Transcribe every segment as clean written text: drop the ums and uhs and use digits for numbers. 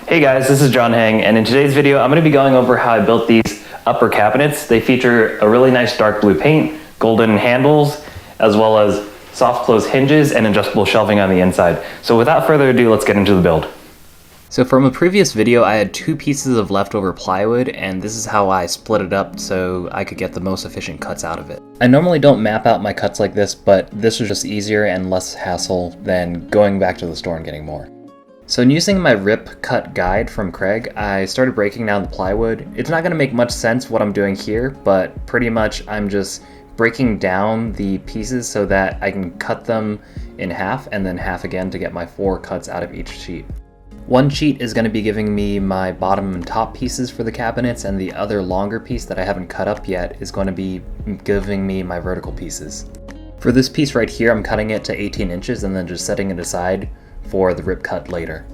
Hey guys, this is John Hang, and in today's video I'm going to be going over how I built these upper cabinets. They feature a really nice dark blue paint, golden handles, as well as soft close hinges and adjustable shelving on the inside. So without further ado, let's get into the build. So from a previous video, I had 2 pieces of leftover plywood, and this is how I split it up so I could get the most efficient cuts out of it. I normally don't map out my cuts like this, but this was just easier and less hassle than going back to the store and getting more. So in using my rip cut guide from Craig, I started breaking down the plywood. It's not going to make much sense what I'm doing here, but pretty much I'm just breaking down the pieces so that I can cut them in half and then half again to get my 4 cuts out of each sheet. One sheet is going to be giving me my bottom and top pieces for the cabinets, and the other longer piece that I haven't cut up yet is going to be giving me my vertical pieces. For this piece right here, I'm cutting it to 18 inches and then just setting it aside for the rip cut later.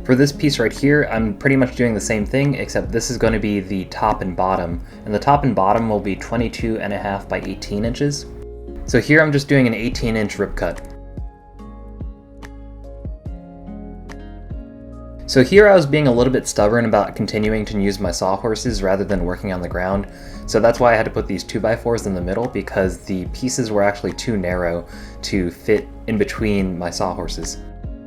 For this piece right here, I'm pretty much doing the same thing, except this is going to be the top and bottom, and the top and bottom will be 22.5 by 18 inches. So here I'm just doing an 18-inch rip cut. So here I was being a little bit stubborn about continuing to use my sawhorses rather than working on the ground, so that's why I had to put these 2x4s in the middle, because the pieces were actually too narrow to fit in between my sawhorses.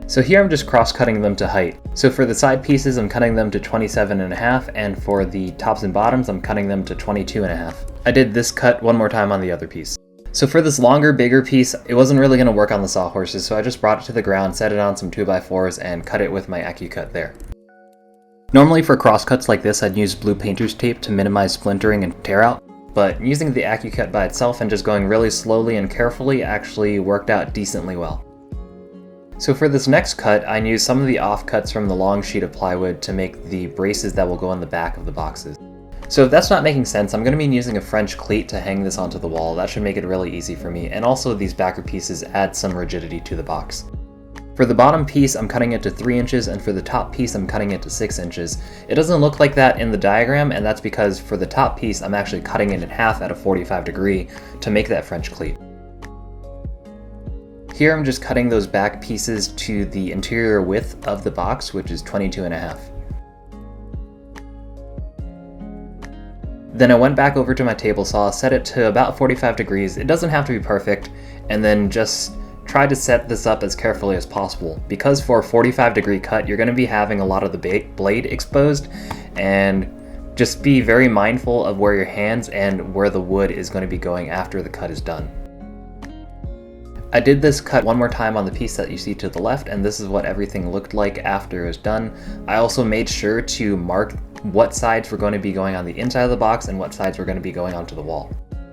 So here I'm just cross-cutting them to height. So for the side pieces I'm cutting them to 27.5, and for the tops and bottoms I'm cutting them to 22.5. I did this cut one more time on the other piece. So for this longer, bigger piece, it wasn't really going to work on the sawhorses, so I just brought it to the ground, set it on some 2x4s, and cut it with my AccuCut there. Normally for cross cuts like this I'd use blue painter's tape to minimize splintering and tear out, but using the AccuCut by itself and just going really slowly and carefully actually worked out decently well. So for this next cut, I used some of the offcuts from the long sheet of plywood to make the braces that will go on the back of the boxes. So if that's not making sense, I'm going to be using a French cleat to hang this onto the wall. That should make it really easy for me, and also these backer pieces add some rigidity to the box. For the bottom piece, I'm cutting it to 3 inches, and for the top piece, I'm cutting it to 6 inches. It doesn't look like that in the diagram, and that's because for the top piece, I'm actually cutting it in half at a 45 degree to make that French cleat. Here I'm just cutting those back pieces to the interior width of the box, which is 22.5. Then I went back over to my table saw, set it to about 45 degrees. It doesn't have to be perfect, and then just try to set this up as carefully as possible. Because for a 45 degree cut, you're going to be having a lot of the blade exposed, and just be very mindful of where your hands and where the wood is going to be going after the cut is done. I did this cut one more time on the piece that you see to the left, and this is what everything looked like after it was done. I also made sure to mark what sides were going to be going on the inside of the box and what sides were going to be going onto the wall.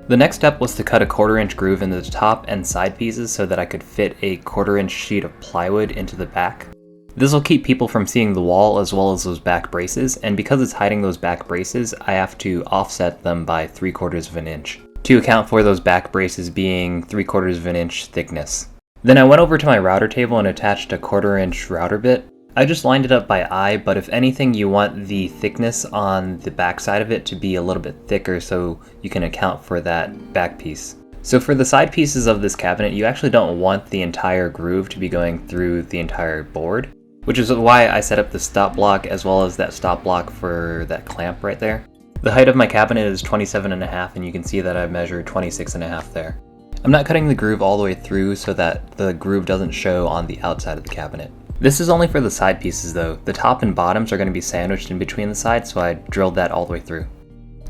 The next step was to cut a 1/4 inch groove into the top and side pieces so that I could fit a 1/4 inch sheet of plywood into the back. This will keep people from seeing the wall as well as those back braces, and because it's hiding those back braces, I have to offset them by 3/4 of an inch to account for those back braces being 3/4 of an inch thickness. Then I went over to my router table and attached a 1/4 inch router bit. I just lined it up by eye, but if anything, you want the thickness on the back side of it to be a little bit thicker so you can account for that back piece. So for the side pieces of this cabinet, you actually don't want the entire groove to be going through the entire board, which is why I set up the stop block as well as that stop block for that clamp right there. The height of my cabinet is 27.5, and you can see that I've measured 26.5 there. I'm not cutting the groove all the way through so that the groove doesn't show on the outside of the cabinet. This is only for the side pieces though. The top and bottoms are going to be sandwiched in between the sides, so I drilled that all the way through.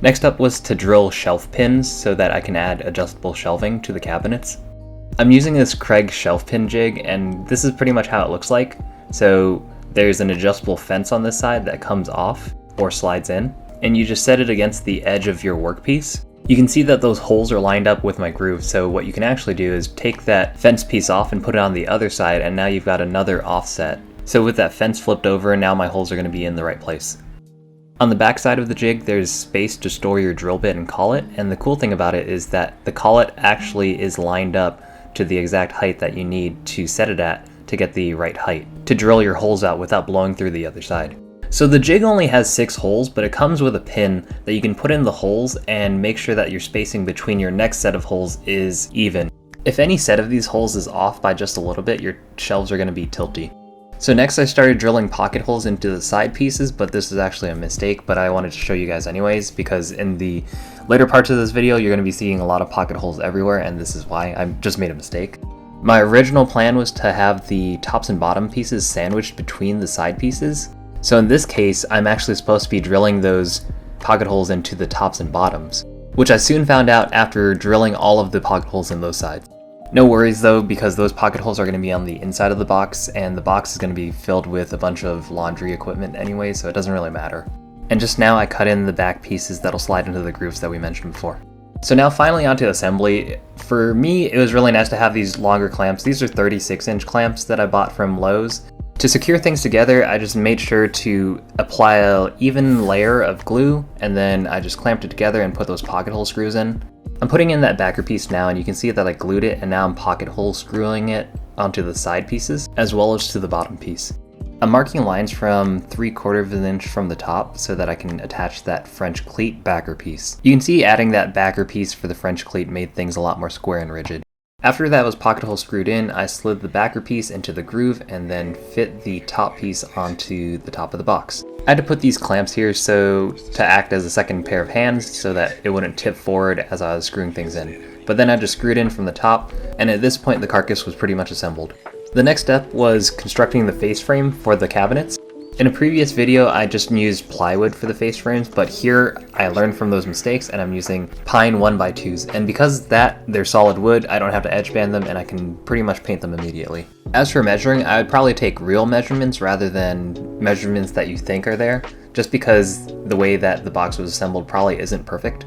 Next up was to drill shelf pins so that I can add adjustable shelving to the cabinets. I'm using this Craig shelf pin jig, and this is pretty much how it looks like. So there's an adjustable fence on this side that comes off or slides in, and you just set it against the edge of your workpiece. You can see that those holes are lined up with my groove, so what you can actually do is take that fence piece off and put it on the other side, and now you've got another offset. So with that fence flipped over, now my holes are going to be in the right place. On the back side of the jig, there's space to store your drill bit and collet, and the cool thing about it is that the collet actually is lined up to the exact height that you need to set it at to get the right height, to drill your holes out without blowing through the other side. So the jig only has 6 holes, but it comes with a pin that you can put in the holes and make sure that your spacing between your next set of holes is even. If any set of these holes is off by just a little bit, your shelves are going to be tilty. So next I started drilling pocket holes into the side pieces, but this is actually a mistake, but I wanted to show you guys anyways, because in the later parts of this video you're going to be seeing a lot of pocket holes everywhere, and this is why I just made a mistake. My original plan was to have the tops and bottom pieces sandwiched between the side pieces. So in this case, I'm actually supposed to be drilling those pocket holes into the tops and bottoms, which I soon found out after drilling all of the pocket holes in those sides. No worries though, because those pocket holes are going to be on the inside of the box, and the box is going to be filled with a bunch of laundry equipment anyway, so it doesn't really matter. And just now I cut in the back pieces that'll slide into the grooves that we mentioned before. So now finally onto assembly. For me, it was really nice to have these longer clamps. These are 36-inch clamps that I bought from Lowe's. To secure things together, I just made sure to apply an even layer of glue, and then I just clamped it together and put those pocket hole screws in. I'm putting in that backer piece now, and you can see that I glued it, and now I'm pocket hole screwing it onto the side pieces as well as to the bottom piece. I'm marking lines from 3/4 of an inch from the top so that I can attach that French cleat backer piece. You can see adding that backer piece for the French cleat made things a lot more square and rigid. After that was pocket hole screwed in, I slid the backer piece into the groove and then fit the top piece onto the top of the box. I had to put these clamps here to act as a second pair of hands so that it wouldn't tip forward as I was screwing things in. But then I just screwed in from the top, and at this point the carcass was pretty much assembled. The next step was constructing the face frame for the cabinets. In a previous video I just used plywood for the face frames, but here I learned from those mistakes and I'm using pine 1x2s, and because they're solid wood, I don't have to edge band them and I can pretty much paint them immediately. As for measuring, I would probably take real measurements rather than measurements that you think are there, just because the way that the box was assembled probably isn't perfect.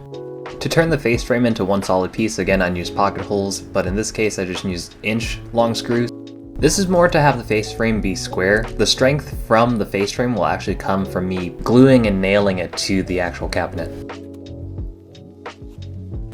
To turn the face frame into one solid piece, again I used pocket holes, but in this case I just used inch long screws. This is more to have the face frame be square. The strength from the face frame will actually come from me gluing and nailing it to the actual cabinet.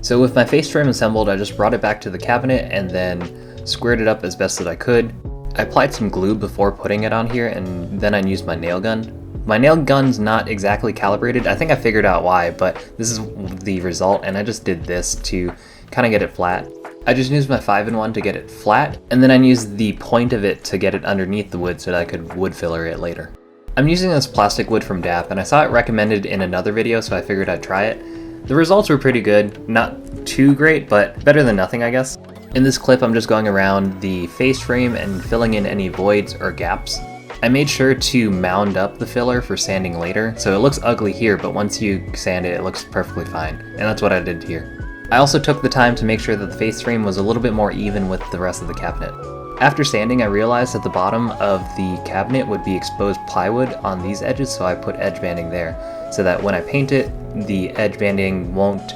So with my face frame assembled, I just brought it back to the cabinet and then squared it up as best as I could. I applied some glue before putting it on here, and then I used my nail gun. My nail gun's not exactly calibrated. I think I figured out why, but this is the result, and I just did this to kind of get it flat. I just used my 5-in-1 to get it flat, and then I used the point of it to get it underneath the wood so that I could wood filler it later. I'm using this plastic wood from DAP, and I saw it recommended in another video, so I figured I'd try it. The results were pretty good, not too great, but better than nothing I guess. In this clip I'm just going around the face frame and filling in any voids or gaps. I made sure to mound up the filler for sanding later, so it looks ugly here, but once you sand it, it looks perfectly fine, and that's what I did here. I also took the time to make sure that the face frame was a little bit more even with the rest of the cabinet. After sanding, I realized that the bottom of the cabinet would be exposed plywood on these edges, so I put edge banding there, so that when I paint it, the edge banding won't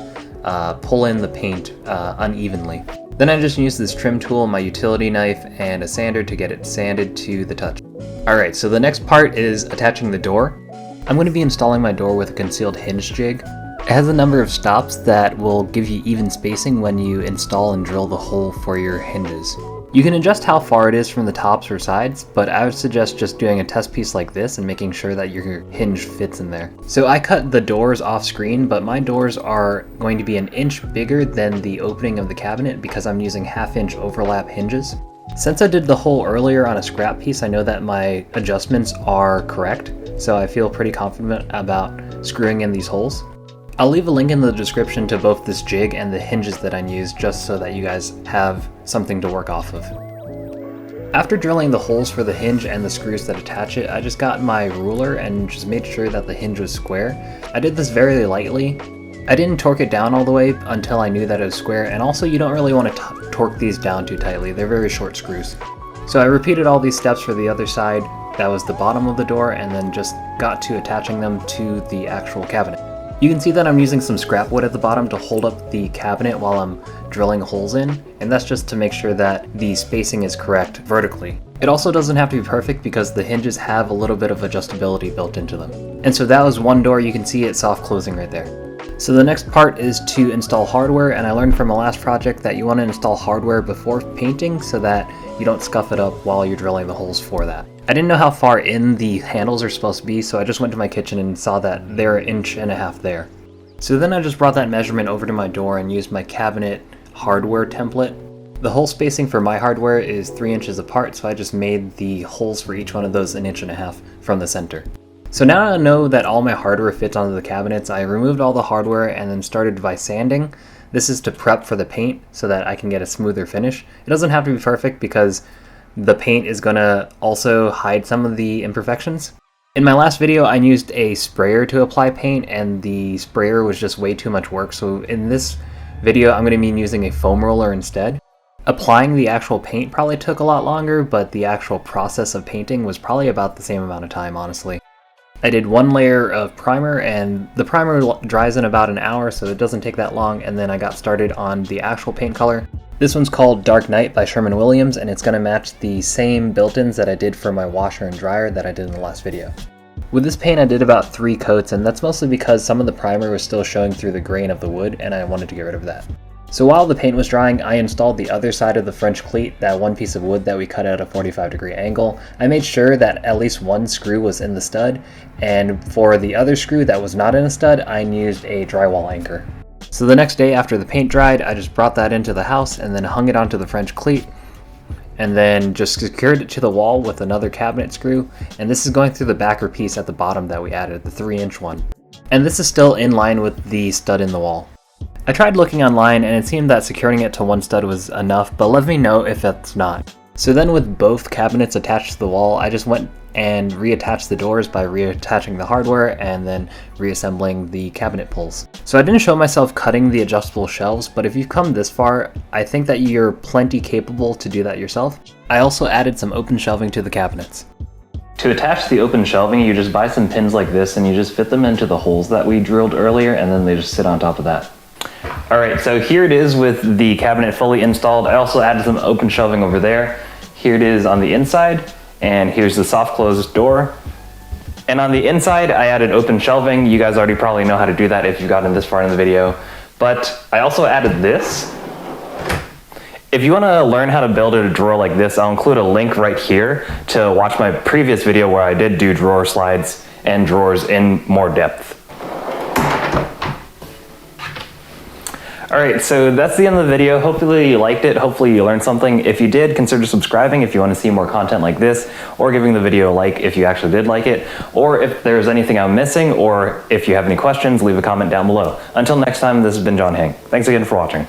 pull in the paint unevenly. Then I just used this trim tool, my utility knife, and a sander to get it sanded to the touch. Alright, so the next part is attaching the door. I'm going to be installing my door with a concealed hinge jig. It has a number of stops that will give you even spacing when you install and drill the hole for your hinges. You can adjust how far it is from the tops or sides, but I would suggest just doing a test piece like this and making sure that your hinge fits in there. So I cut the doors off screen, but my doors are going to be an inch bigger than the opening of the cabinet because I'm using 1/2-inch overlap hinges. Since I did the hole earlier on a scrap piece, I know that my adjustments are correct, so I feel pretty confident about screwing in these holes. I'll leave a link in the description to both this jig and the hinges that I used, just so that you guys have something to work off of. After drilling the holes for the hinge and the screws that attach it, I just got my ruler and just made sure that the hinge was square. I did this very lightly. I didn't torque it down all the way until I knew that it was square, and also you don't really want to torque these down too tightly. They're very short screws. So I repeated all these steps for the other side. That was the bottom of the door, and then just got to attaching them to the actual cabinet. You can see that I'm using some scrap wood at the bottom to hold up the cabinet while I'm drilling holes in, and that's just to make sure that the spacing is correct vertically. It also doesn't have to be perfect because the hinges have a little bit of adjustability built into them. And so that was one door. You can see it soft closing right there. So the next part is to install hardware, and I learned from my last project that you want to install hardware before painting so that you don't scuff it up while you're drilling the holes for that. I didn't know how far in the handles are supposed to be, so I just went to my kitchen and saw that they're 1.5 inches there. So then I just brought that measurement over to my door and used my cabinet hardware template. The hole spacing for my hardware is 3 inches apart, so I just made the holes for each one of those 1.5 inches from the center. So now I know that all my hardware fits onto the cabinets, I removed all the hardware and then started by sanding. This is to prep for the paint so that I can get a smoother finish. It doesn't have to be perfect because the paint is gonna also hide some of the imperfections. In my last video, I used a sprayer to apply paint and the sprayer was just way too much work. So in this video, I'm gonna be using a foam roller instead. Applying the actual paint probably took a lot longer, but the actual process of painting was probably about the same amount of time, honestly. I did 1 layer of primer and the primer dries in about an hour, so it doesn't take that long, and then I got started on the actual paint color. This one's called Dark Night by Shermin Williams, and it's going to match the same built-ins that I did for my washer and dryer that I did in the last video. With this paint I did about 3 coats, and that's mostly because some of the primer was still showing through the grain of the wood and I wanted to get rid of that. So while the paint was drying, I installed the other side of the French cleat, that one piece of wood that we cut at a 45-degree angle. I made sure that at least one screw was in the stud, and for the other screw that was not in a stud, I used a drywall anchor. So the next day after the paint dried, I just brought that into the house and then hung it onto the French cleat, and then just secured it to the wall with another cabinet screw, and this is going through the backer piece at the bottom that we added, the 3-inch one. And this is still in line with the stud in the wall. I tried looking online and it seemed that securing it to one stud was enough, but let me know if that's not. So then with both cabinets attached to the wall, I just went and reattached the doors by reattaching the hardware and then reassembling the cabinet pulls. So I didn't show myself cutting the adjustable shelves, but if you've come this far, I think that you're plenty capable to do that yourself. I also added some open shelving to the cabinets. To attach the open shelving, you just buy some pins like this and you just fit them into the holes that we drilled earlier, and then they just sit on top of that. Alright, so here it is with the cabinet fully installed. I also added some open shelving over there. Here it is on the inside, and here's the soft closed door. And on the inside, I added open shelving. You guys already probably know how to do that if you've gotten this far in the video. But I also added this. If you want to learn how to build a drawer like this, I'll include a link right here to watch my previous video where I did do drawer slides and drawers in more depth. Alright, so that's the end of the video. Hopefully you liked it. Hopefully you learned something. If you did, consider subscribing if you want to see more content like this, or giving the video a like if you actually did like it, or if there's anything I'm missing, or if you have any questions, leave a comment down below. Until next time, this has been John Hing. Thanks again for watching.